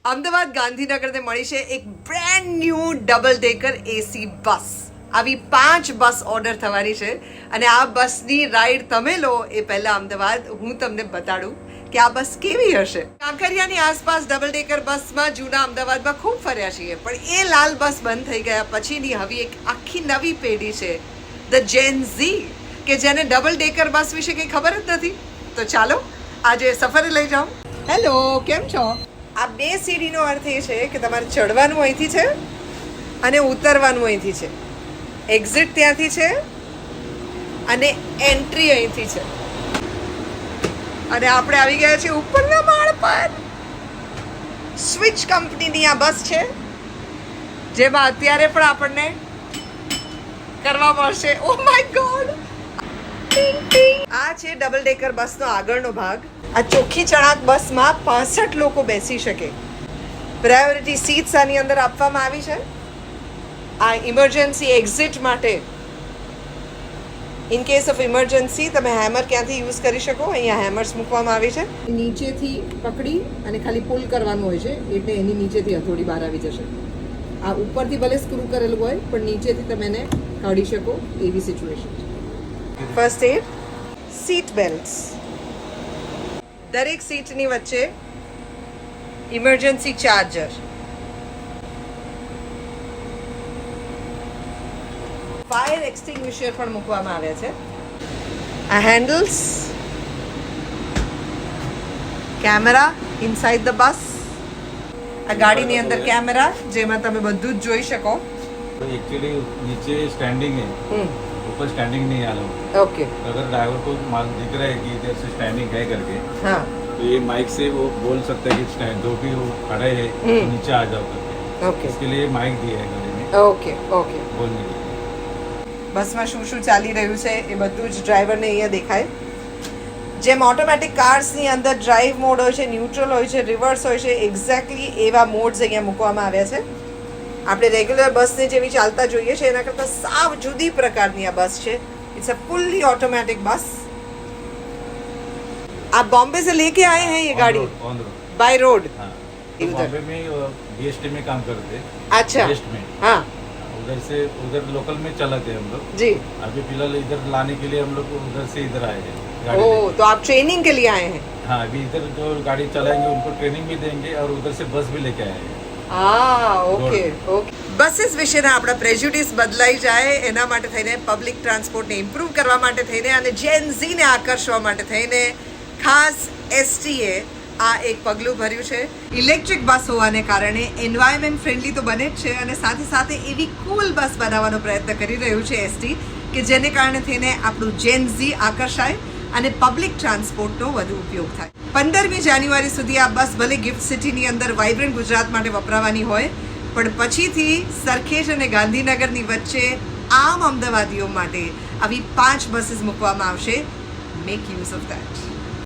અમદાવાદ ગાંધીનગરને મળી છે એક brand new double decker AC bus. આવી 5 બસ ઓર્ડર થવાની છે અને આ બસની રાઈડ તમે લો એ પહેલા અમદાવાદ હું તમને બતાડું કે આ બસ કેવી હશે. કાંકરિયાની આસપાસ ડબલ ડેકર બસમાં જૂના અમદાવાદમાં ખૂબ ફર્યા છીએ, પણ એ લાલ બસ બંધ થઈ ગયા પછીની હવે એક આખી નવી પેઢી છે, ધ જેન ઝી, કે જેને ડબલ ડેકર બસ વિશે કંઈ ખબર જ નથી. તો ચાલો આજે સફરે લઈ જાઉં. હેલો, કેમ છો? આ 2 સીડીનો અર્થ એ છે કે તમારે ચડવાનું અહીંથી છે અને ઉતરવાનું અહીંથી છે. એક્ઝિટ ત્યાંથી છે અને એન્ટ્રી અહીંથી છે. અને આપણે આવી ગયા છીએ ઉપરના માળ પર. સ્વિચ કંપનીની આ બસ છે જેમાં અત્યારે પણ આપણને કરવા મળશે. ઓ માય ગોડ, આ છે ડબલ ડેકર બસનો આગળનો ભાગ. આ ચોખ્ખી ચણાક બસમાં 65 લોકો બેસી શકે. પ્રાયોરિટી સીટ્સ આની અંદર આપવામાં આવી છે. આ ઇમરજન્સી એક્ઝિટ માટે, ઇન કેસ ઓફ ઇમરજન્સી તમે હેમર ક્યાંથી યુઝ કરી શકો. અહીંયા હેમર્સ મૂકવામાં આવી છે. નીચેથી પકડી અને ખાલી પુલ કરવાનું હોય છે, એટલે એની નીચેથી હથોડી બહાર આવી જશે. આ ઉપરથી ભલે સ્ક્રૂ કરેલું હોય પણ નીચેથી તમે એને કાઢી શકો એવી સિચ્યુએશન છે. First aid, seat belts. દરેક સીટની વચ્ચે ઇમરજન્સી ચાર્જર, ફાયર એક્સટિંગ્વિશર પણ મૂકવામાં આવ્યા છે. આ handles, camera inside the bus. આ ગાડીની અંદર કેમેરા જેમાં તમે બધું જ જોઈ શકો. एक्चुअली नीचे स्टैंडिंग है, ऊपर स्टैंडिंग नहीं है. ओके, अगर ड्राइवर को दिख रहा है कि इधर से स्टैंडिंग है करके, हाँ, तो ये माइक से वो बोल सकता है कि स्टैंड जो भी वो खड़े है तो नीचे आ जाओ करके. ओके, इसके लिए माइक दिया है गाड़ी में ओके, ओके. बोलने के लिए. બસમાં શું શું ચાલી રહ્યું છે એ બધું જ ડ્રાઈવરને અહીંયા દેખાય. જેમ ઓટોમેટિક કાર્સની અંદર ડ્રાઈવ મોડ હોય છે, ન્યુટ્રલ હોય છે, રિવર્સ હોય છે, એક્ઝેક્ટલી એવા મોડ્સ અહીંયા મૂકવામાં આવ્યા છે. આપણે રેગ્યુલર બસને જેવી ચાલતા જોઈએ છે એના કરતાં સાવ જુદી પ્રકારની આ બસ છે. इट्स अ फुल्ली ऑटोमेटिक बस. आप बॉम्बे से लेके आए हैं ये गाड़ी? On road, by road? हाँ. इधर? बॉम्बे में बीएसटी में काम करते हैं. अच्छा, वेस्ट में. हाँ उधर से उधर लोकल में चलाते हैं हम लोग. जी. अभी फिलहाल इधर लाने के लिए हम लोग उधर से इधर आए हैं गाड़ी ओह, लेके. तो आप ट्रेनिंग के लिए आए हैं? हाँ, अभी इधर जो गाड़ी चलाएंगे उनको ट्रेनिंग भी देंगे और उधर से बस भी लेके आए हैं. હા, ઓકે, ઓકે. બસીસ વિશેના આપણા પ્રેજ્યુડિસ બદલાઈ જાય એના માટે થઈને, પબ્લિક ટ્રાન્સપોર્ટને ઇમ્પ્રૂવ કરવા માટે થઈને અને જેન ઝીને આકર્ષવા માટે થઈને ખાસ એસટીએ આ એક પગલું ભર્યું છે. ઇલેક્ટ્રિક બસ હોવાને કારણે એન્વાયરમેન્ટ ફ્રેન્ડલી તો બને જ છે અને સાથે સાથે એવી કૂલ બસ બનાવવાનો પ્રયત્ન કરી રહ્યું છે એસટી, કે જેને કારણે થઈને આપણું જેન ઝી આકર્ષાય અને પબ્લિક ટ્રાન્સપોર્ટનો વધુ ઉપયોગ થાય. 15મી જાન્યુઆરી સુધી આ બસ ભલે ગિફ્ટ સિટીની અંદર વાઇબ્રન્ટ ગુજરાત માટે વપરાવાની હોય, પણ પછીથી સરખેજ અને ગાંધીનગરની વચ્ચે આમ અમદાવાદીઓ માટે આવી 5 બસીસ મૂકવામાં આવશે. Make use of that.